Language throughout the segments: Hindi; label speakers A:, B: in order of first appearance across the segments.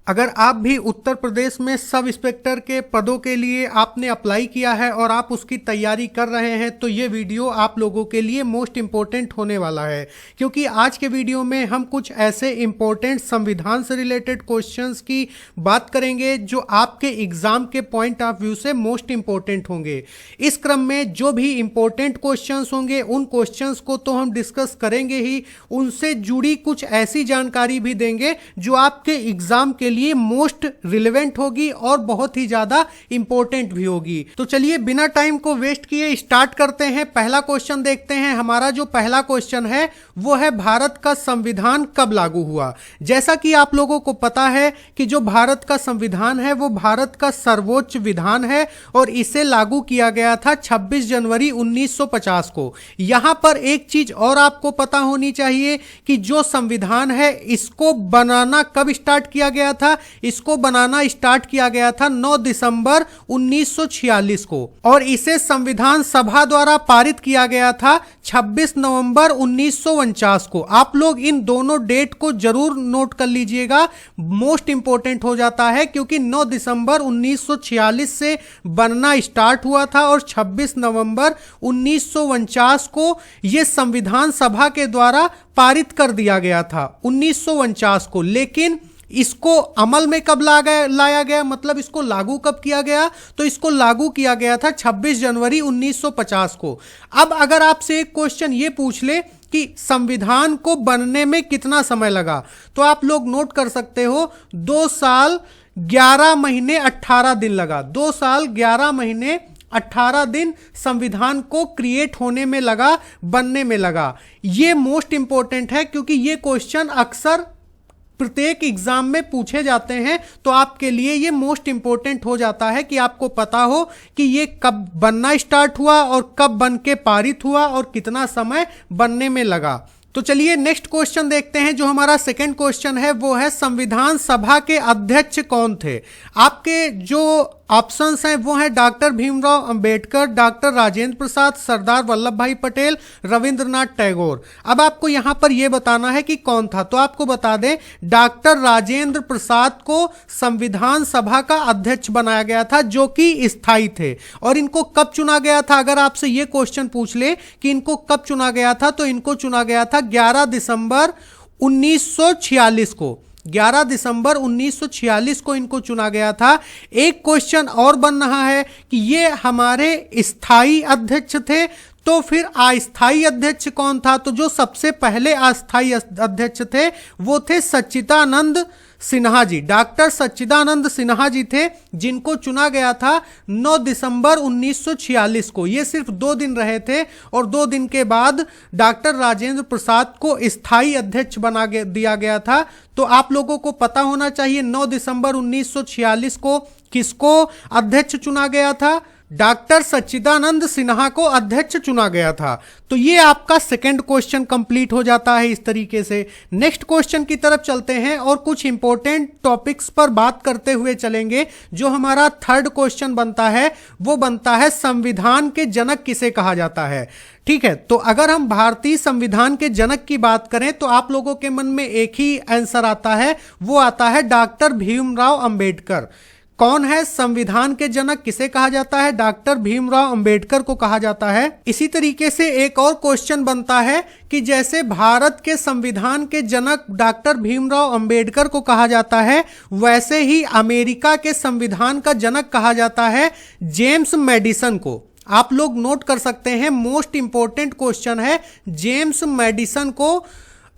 A: अगर आप भी उत्तर प्रदेश में सब इंस्पेक्टर के पदों के लिए आपने अप्लाई किया है और आप उसकी तैयारी कर रहे हैं तो ये वीडियो आप लोगों के लिए मोस्ट इम्पोर्टेंट होने वाला है, क्योंकि आज के वीडियो में हम कुछ ऐसे इम्पोर्टेंट संविधान से रिलेटेड क्वेश्चंस की बात करेंगे जो आपके एग्जाम के पॉइंट ऑफ व्यू से मोस्ट इम्पोर्टेंट होंगे। इस क्रम में जो भी इम्पोर्टेंट क्वेश्चंस होंगे उन क्वेश्चंस को तो हम डिस्कस करेंगे ही, उनसे जुड़ी कुछ ऐसी जानकारी भी देंगे जो आपके एग्जाम के लिए मोस्ट रिलेवेंट होगी और बहुत ही ज्यादा इंपॉर्टेंट भी होगी। तो चलिए बिना टाइम को वेस्ट किए स्टार्ट करते हैं। पहला क्वेश्चन देखते हैं। हमारा जो पहला क्वेश्चन है वो है भारत का संविधान कब लागू हुआ। जैसा कि आप लोगों को पता है कि जो भारत का संविधान है वो भारत का सर्वोच्च विधान है और इसे लागू किया गया था 26 जनवरी 1950 को। यहां पर एक चीज और आपको पता होनी चाहिए कि जो संविधान है इसको बनाना कब स्टार्ट किया गया था। इसको बनाना स्टार्ट किया गया था 9 दिसंबर 1946 को और इसे संविधान सभा द्वारा पारित किया गया था 26 नवंबर 1949 को। आप लोग इन दोनों डेट को जरूर नोट कर लीजिएगा, मोस्ट इंपोर्टेंट हो जाता है, क्योंकि 9 दिसंबर 1946 से बनना स्टार्ट हुआ था और 26 नवंबर 1949 को यह संविधान सभा के द्वारा पारित कर दिया गया था 1949 को। लेकिन इसको अमल में कब लाया गया, मतलब इसको लागू कब किया गया, तो इसको लागू किया गया था 26 जनवरी 1950 को। अब अगर आपसे एक क्वेश्चन ये पूछ ले कि संविधान को बनने में कितना समय लगा, तो आप लोग नोट कर सकते हो 2 साल 11 महीने 18 दिन लगा। 2 साल 11 महीने 18 दिन संविधान को क्रिएट होने में लगा, बनने में लगा। ये मोस्ट इंपॉर्टेंट है क्योंकि ये क्वेश्चन अक्सर प्रत्येक एग्जाम में पूछे जाते हैं, तो आपके लिए ये मोस्ट इंपॉर्टेंट हो जाता है कि आपको पता हो कि ये कब बनना स्टार्ट हुआ और कब बन के पारित हुआ और कितना समय बनने में लगा। तो चलिए नेक्स्ट क्वेश्चन देखते हैं। जो हमारा सेकंड क्वेश्चन है वो है संविधान सभा के अध्यक्ष कौन थे। आपके जो ऑप्शंस हैं वो हैं डॉक्टर भीमराव अंबेडकर, डॉक्टर राजेंद्र प्रसाद, सरदार वल्लभ भाई पटेल, रविंद्रनाथ टैगोर। अब आपको यहां पर यह बताना है कि कौन था, तो आपको बता दें डॉक्टर राजेंद्र प्रसाद को संविधान सभा का अध्यक्ष बनाया गया था, जो कि स्थायी थे। और इनको कब चुना गया था, अगर आपसे यह क्वेश्चन पूछ ले कि इनको कब चुना गया था, तो इनको चुना गया था 11 दिसंबर 1946 को। 11 दिसंबर 1946 को इनको चुना गया था। एक क्वेश्चन और बन रहा है कि ये हमारे स्थायी अध्यक्ष थे, तो फिर अस्थायी अध्यक्ष कौन था। तो जो सबसे पहले अस्थायी अध्यक्ष थे वो थे सच्चिदानंद सिन्हा जी। डॉक्टर सच्चिदानंद सिन्हा जी थे, जिनको चुना गया था 9 दिसंबर 1946 को। ये सिर्फ 2 दिन रहे थे और 2 दिन के बाद डॉक्टर राजेंद्र प्रसाद को स्थायी अध्यक्ष बना दिया गया था। तो आप लोगों को पता होना चाहिए 9 दिसंबर 1946 को किसको अध्यक्ष चुना गया था, डॉक्टर सच्चिदानंद सिन्हा को अध्यक्ष चुना गया था। तो ये आपका सेकंड क्वेश्चन कंप्लीट हो जाता है इस तरीके से। नेक्स्ट क्वेश्चन की तरफ चलते हैं और कुछ इंपॉर्टेंट टॉपिक्स पर बात करते हुए चलेंगे। जो हमारा थर्ड क्वेश्चन बनता है वो बनता है संविधान के जनक किसे कहा जाता है। ठीक है, तो अगर हम भारतीय संविधान के जनक की बात करें तो आप लोगों के मन में एक ही आंसर आता है, वो आता है डॉक्टर भीमराव अंबेडकर। कौन है संविधान के जनक, किसे कहा जाता है, डॉक्टर भीमराव अंबेडकर को कहा जाता है। इसी तरीके से एक और क्वेश्चन बनता है कि जैसे भारत के संविधान के जनक डॉक्टर भीमराव अंबेडकर को कहा जाता है, वैसे ही अमेरिका के संविधान का जनक कहा जाता है जेम्स मैडिसन को। आप लोग नोट कर सकते हैं, मोस्ट इंपॉर्टेंट क्वेश्चन है। जेम्स मैडिसन को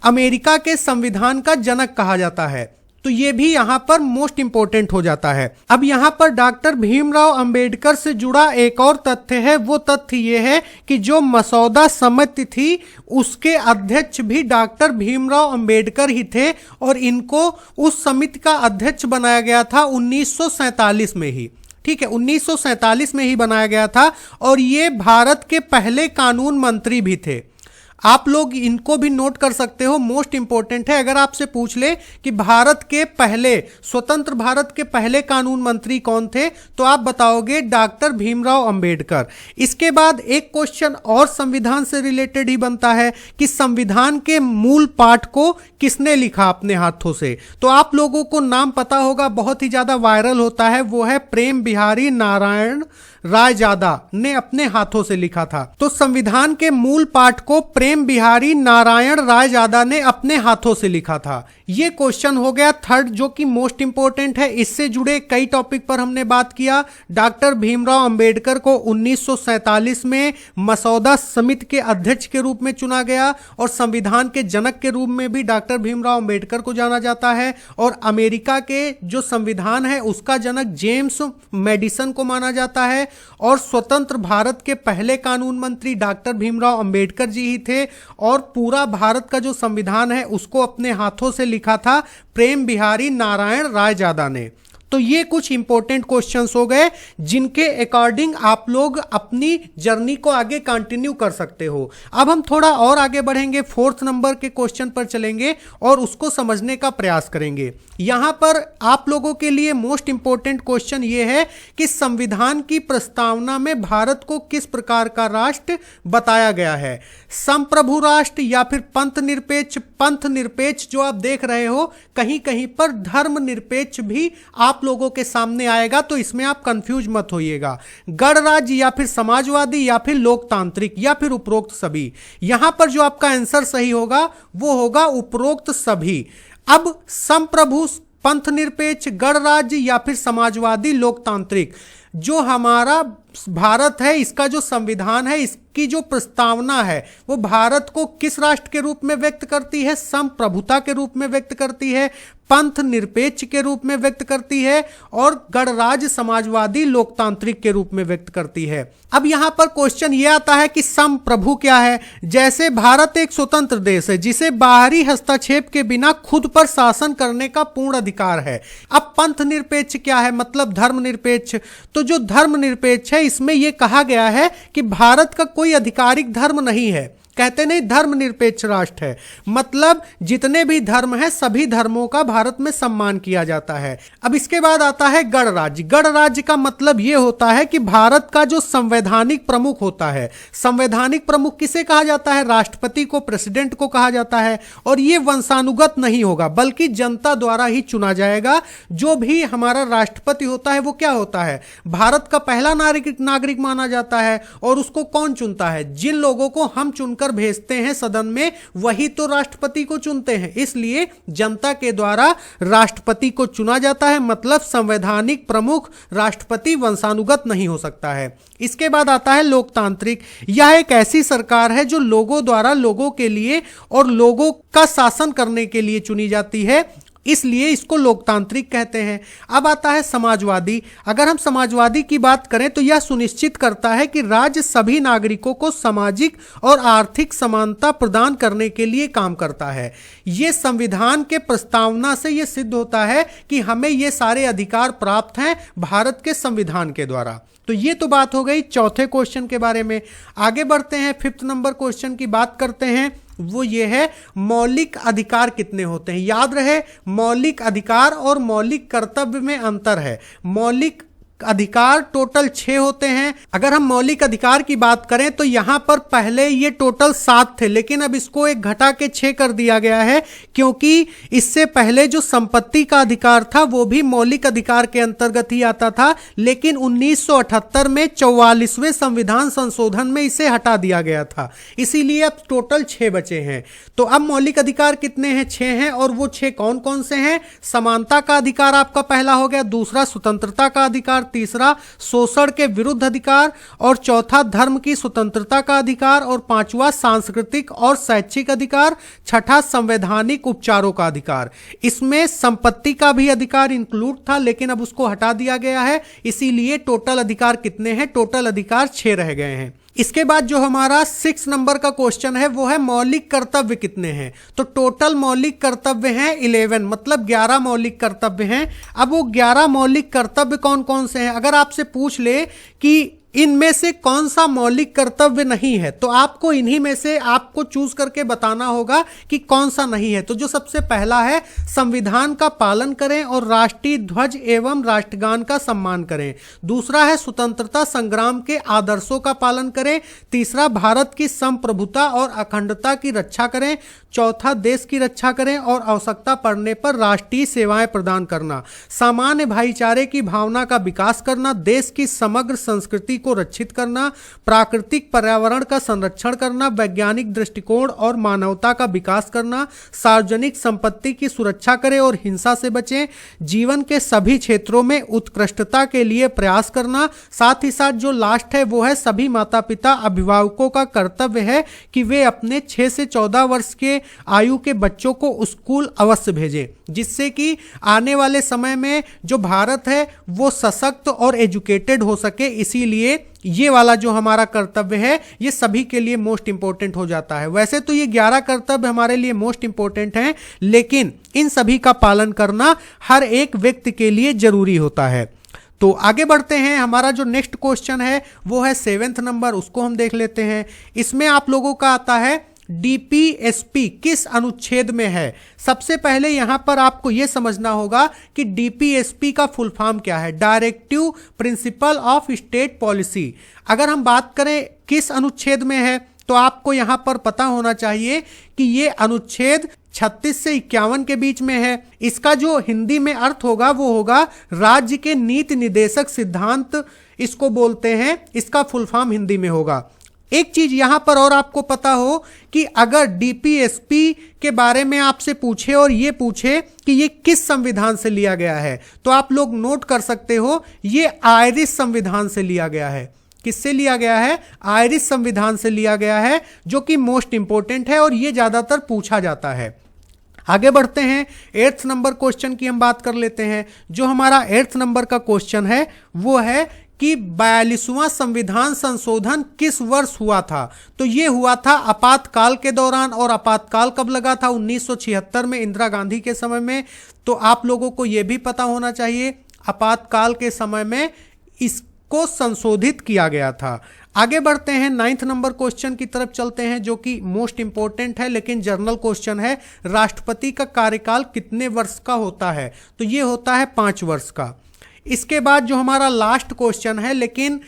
A: अमेरिका के संविधान का जनक कहा जाता है, तो ये भी यहां पर मोस्ट इंपॉर्टेंट हो जाता है। अब यहां पर डॉक्टर भीमराव अंबेडकर से जुड़ा एक और तथ्य है, वो तथ्य ये है कि जो मसौदा समिति थी उसके अध्यक्ष भी डॉक्टर भीमराव अंबेडकर ही थे और इनको उस समिति का अध्यक्ष बनाया गया था 1947 में ही। ठीक है, 1947 में ही बनाया गया था और ये भारत के पहले कानून मंत्री भी थे। आप लोग इनको भी नोट कर सकते हो, मोस्ट इंपॉर्टेंट है। अगर आपसे पूछ ले कि भारत के पहले, स्वतंत्र भारत के पहले कानून मंत्री कौन थे, तो आप बताओगे डॉक्टर भीमराव अंबेडकर। इसके बाद एक क्वेश्चन और संविधान से रिलेटेड ही बनता है कि संविधान के मूल पाठ को किसने लिखा अपने हाथों से। तो आप लोगों को नाम पता होगा, बहुत ही ज्यादा वायरल होता है, वो है प्रेम बिहारी नारायण रायजादा ने अपने हाथों से लिखा था। तो संविधान के मूल पाठ को प्रेम बिहारी नारायण रायजादा ने अपने हाथों से लिखा था। ये क्वेश्चन हो गया थर्ड, जो कि मोस्ट इंपॉर्टेंट है। इससे जुड़े कई टॉपिक पर हमने बात किया। डॉक्टर भीमराव अंबेडकर को 1947 में मसौदा समिति के अध्यक्ष के रूप में चुना गया और संविधान के जनक के रूप में भी डॉक्टर भीमराव अंबेडकर को जाना जाता है। और अमेरिका के जो संविधान है उसका जनक जेम्स मेडिसन को माना जाता है। और स्वतंत्र भारत के पहले कानून मंत्री डॉक्टर भीमराव अंबेडकर जी ही थे। और पूरा भारत का जो संविधान है उसको अपने हाथों से लिखा था प्रेम बिहारी नारायण रायजादा ने। तो ये कुछ इंपॉर्टेंट क्वेश्चंस हो गए जिनके अकॉर्डिंग आप लोग अपनी जर्नी को आगे कंटिन्यू कर सकते हो। अब हम थोड़ा और आगे बढ़ेंगे, फोर्थ नंबर के क्वेश्चन पर चलेंगे और उसको समझने का प्रयास करेंगे। यहां पर आप लोगों के लिए मोस्ट इंपॉर्टेंट क्वेश्चन ये है कि संविधान की प्रस्तावना में भारत को किस प्रकार का राष्ट्र बताया गया है, संप्रभु राष्ट्र या फिर पंथ निरपेक्ष। पंथ निरपेक्ष जो आप देख रहे हो, कहीं कहीं पर धर्म निरपेक्ष भी आप लोगों के सामने आएगा, तो इसमें आप कंफ्यूज मत होइएगा। गणराज्य या फिर समाजवादी या फिर लोकतांत्रिक या फिर उपरोक्त सभी। यहां पर जो आपका आंसर सही होगा वो होगा उपरोक्त सभी। अब संप्रभु, पंथ निरपेक्ष, गणराज्य या फिर समाजवादी लोकतांत्रिक, जो हमारा भारत है इसका जो संविधान है इसकी जो प्रस्तावना है वो भारत को किस राष्ट्र के रूप में व्यक्त करती है, संप्रभुता के रूप में व्यक्त करती है, पंथ निरपेक्ष के रूप में व्यक्त करती है और गणराज्य समाजवादी लोकतांत्रिक के रूप में व्यक्त करती है। अब यहां पर क्वेश्चन ये आता है कि संप्रभु क्या है। जैसे भारत एक स्वतंत्र देश है जिसे बाहरी हस्तक्षेप के बिना खुद पर शासन करने का पूर्ण अधिकार है। अब पंथ निरपेक्ष क्या है, मतलब धर्मनिरपेक्ष। तो जो धर्मनिरपेक्ष है इसमें यह कहा गया है कि भारत का कोई आधिकारिक धर्म नहीं है, कहते नहीं धर्मनिरपेक्ष राष्ट्र है, मतलब जितने भी धर्म हैं सभी धर्मों का भारत में सम्मान किया जाता है। अब इसके बाद आता है गणराज्य। गणराज्य का मतलब यह होता है कि भारत का जो संवैधानिक प्रमुख होता है, संवैधानिक प्रमुख किसे कहा जाता है, राष्ट्रपति को, प्रेसिडेंट को कहा जाता है। और यह वंशानुगत नहीं होगा बल्कि जनता द्वारा ही चुना जाएगा। जो भी हमारा राष्ट्रपति होता है वो क्या होता है, भारत का पहला नागरिक माना जाता है। और उसको कौन चुनता है, जिन लोगों को हम चुनकर भेजते हैं सदन में वही तो राष्ट्रपति को चुनते हैं। इसलिए जनता के द्वारा राष्ट्रपति को चुना जाता है, मतलब संवैधानिक प्रमुख राष्ट्रपति वंशानुगत नहीं हो सकता है। इसके बाद आता है लोकतांत्रिक। यह एक ऐसी सरकार है जो लोगों द्वारा लोगों के लिए और लोगों का शासन करने के लिए चुनी जाती है, इसलिए इसको लोकतांत्रिक कहते हैं। अब आता है समाजवादी। अगर हम समाजवादी की बात करें तो यह सुनिश्चित करता है कि राज्य सभी नागरिकों को सामाजिक और आर्थिक समानता प्रदान करने के लिए काम करता है। यह संविधान के प्रस्तावना से यह सिद्ध होता है कि हमें ये सारे अधिकार प्राप्त हैं भारत के संविधान के द्वारा। तो ये तो बात हो गई चौथे क्वेश्चन के बारे में। आगे बढ़ते हैं, फिफ्थ नंबर क्वेश्चन की बात करते हैं। वो ये है मौलिक अधिकार कितने होते हैं। याद रहे मौलिक अधिकार और मौलिक कर्तव्य में अंतर है। मौलिक अधिकार टोटल 6 होते हैं। अगर हम मौलिक अधिकार की बात करें तो यहां पर पहले ये टोटल 7 थे, लेकिन अब इसको एक घटा के 6 कर दिया गया है, क्योंकि इससे पहले जो संपत्ति का अधिकार था वो भी मौलिक अधिकार के अंतर्गत ही आता था, लेकिन 1978 में 44वें संविधान संशोधन में इसे हटा दिया गया था, इसीलिए अब टोटल 6 बचे हैं। तो अब मौलिक अधिकार कितने हैं, 6 हैं। और वो 6 कौन कौन से हैं? समानता का अधिकार आपका पहला हो गया, दूसरा स्वतंत्रता का अधिकार, तीसरा शोषण के विरुद्ध अधिकार, और चौथा धर्म की स्वतंत्रता का अधिकार, और पांचवा सांस्कृतिक और शैक्षिक अधिकार, छठा संवैधानिक उपचारों का अधिकार। इसमें संपत्ति का भी अधिकार इंक्लूड था, लेकिन अब उसको हटा दिया गया है, इसीलिए टोटल अधिकार कितने हैं? टोटल अधिकार 6 रह गए हैं। इसके बाद जो हमारा 6 नंबर का क्वेश्चन है वो है मौलिक कर्तव्य कितने हैं। तो टोटल मौलिक कर्तव्य हैं 11, मतलब 11 मौलिक कर्तव्य हैं। अब वो 11 मौलिक कर्तव्य कौन कौन से हैं? अगर आपसे पूछ ले कि इनमें से कौन सा मौलिक कर्तव्य नहीं है? तो आपको इन्हीं में से आपको चूज करके बताना होगा कि कौन सा नहीं है। तो जो सबसे पहला है, संविधान का पालन करें और राष्ट्रीय ध्वज एवं राष्ट्रगान का सम्मान करें। दूसरा है, स्वतंत्रता संग्राम के आदर्शों का पालन करें। तीसरा, भारत की संप्रभुता और अखंडता की रक्षा करें। चौथा, देश की रक्षा करें और आवश्यकता पड़ने पर राष्ट्रीय सेवाएं प्रदान करना। सामान्य भाईचारे की भावना का विकास करना। देश की समग्र संस्कृति को रक्षित करना। प्राकृतिक पर्यावरण का संरक्षण करना। वैज्ञानिक दृष्टिकोण और मानवता का विकास करना। सार्वजनिक संपत्ति की सुरक्षा करें और हिंसा से बचें। जीवन के सभी क्षेत्रों में उत्कृष्टता के लिए प्रयास करना। साथ ही साथ जो लास्ट है वो है, सभी माता पिता अभिभावकों का कर्तव्य है कि वे अपने 6 से 14 वर्ष के आयु के बच्चों को स्कूल अवश्य भेजें, जिससे कि आने वाले समय में जो भारत है वो सशक्त और एजुकेटेड हो सके। इसीलिए ये वाला जो हमारा कर्तव्य है ये सभी के लिए मोस्ट इंपॉर्टेंट हो जाता है। वैसे तो ये 11 कर्तव्य हमारे लिए मोस्ट इंपॉर्टेंट हैं, लेकिन इन सभी का पालन करना हर एक व्यक्ति के लिए जरूरी होता है। तो आगे बढ़ते हैं। हमारा जो नेक्स्ट क्वेश्चन है वो है 7वें नंबर, उसको हम देख लेते हैं। इसमें आप लोगों का आता है, डीपीएसपी किस अनुच्छेद में है? सबसे पहले यहां पर आपको यह समझना होगा कि डीपीएसपी का फुल फॉर्म क्या है। Directive principle of state policy. अगर हम बात करें किस अनुच्छेद में है, तो आपको यहां पर पता होना चाहिए कि यह अनुच्छेद 36 से 51 के बीच में है। इसका जो हिंदी में अर्थ होगा वो होगा राज्य के नीति निर्देशक सिद्धांत, इसको बोलते हैं। इसका फुल फॉर्म हिंदी में होगा। एक चीज यहां पर और आपको पता हो कि अगर डीपीएसपी के बारे में आपसे पूछे और ये पूछे कि ये किस संविधान से लिया गया है, तो आप लोग नोट कर सकते हो ये आयरिश संविधान से लिया गया है। किससे लिया गया है? आयरिश संविधान से लिया गया है, जो कि मोस्ट इंपॉर्टेंट है और ये ज्यादातर पूछा जाता है। आगे बढ़ते हैं। 8th नंबर क्वेश्चन की हम बात कर लेते हैं। जो हमारा 8th नंबर का क्वेश्चन है वो है कि 42वां संविधान संशोधन किस वर्ष हुआ था? तो ये हुआ था आपातकाल के दौरान। और आपातकाल कब लगा था? 1976 में, इंदिरा गांधी के समय में। तो आप लोगों को यह भी पता होना चाहिए आपातकाल के समय में इसको संशोधित किया गया था। आगे बढ़ते हैं। 9th नंबर क्वेश्चन की तरफ चलते हैं, जो कि मोस्ट इंपॉर्टेंट है लेकिन जनरल क्वेश्चन है। राष्ट्रपति का कार्यकाल कितने वर्ष का होता है? तो ये होता है 5 वर्ष का। इसके बाद जो हमारा लास्ट क्वेश्चन है, लेकिन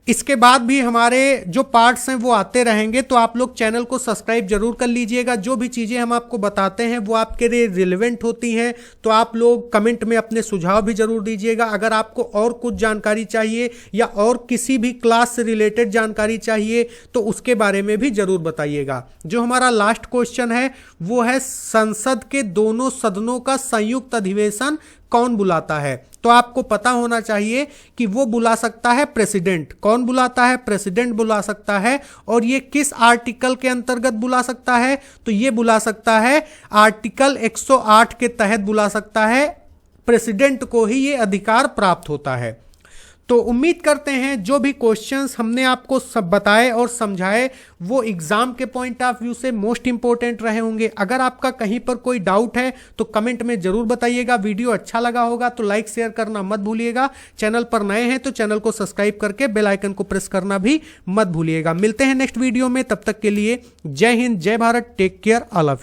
A: इसके बाद भी हमारे जो पार्ट्स हैं वो आते रहेंगे, तो आप लोग चैनल को सब्सक्राइब जरूर कर लीजिएगा। जो भी चीज़ें हम आपको बताते हैं वो आपके लिए रिलेवेंट होती हैं, तो आप लोग कमेंट में अपने सुझाव भी जरूर दीजिएगा। अगर आपको और कुछ जानकारी चाहिए या और किसी भी क्लास से रिलेटेड जानकारी चाहिए तो उसके बारे में भी जरूर बताइएगा। जो हमारा लास्ट क्वेश्चन है वो है, संसद के दोनों सदनों का संयुक्त अधिवेशन कौन बुलाता है? तो आपको पता होना चाहिए कि वो बुला सकता है प्रेसिडेंट। कौन बुलाता है? प्रेसिडेंट बुला सकता है। और ये किस आर्टिकल के अंतर्गत बुला सकता है? तो ये बुला सकता है आर्टिकल 108 के तहत बुला सकता है। प्रेसिडेंट को ही ये अधिकार प्राप्त होता है। तो उम्मीद करते हैं जो भी क्वेश्चंस हमने आपको सब बताए और समझाए वो एग्जाम के पॉइंट ऑफ व्यू से मोस्ट इंपॉर्टेंट रहे होंगे। अगर आपका कहीं पर कोई डाउट है तो कमेंट में जरूर बताइएगा। वीडियो अच्छा लगा होगा तो लाइक शेयर करना मत भूलिएगा। चैनल पर नए हैं तो चैनल को सब्सक्राइब करके बेल आइकन को प्रेस करना भी मत भूलिएगा। मिलते हैं नेक्स्ट वीडियो में, तब तक के लिए जय हिंद, जय Bharat, take care, all of you.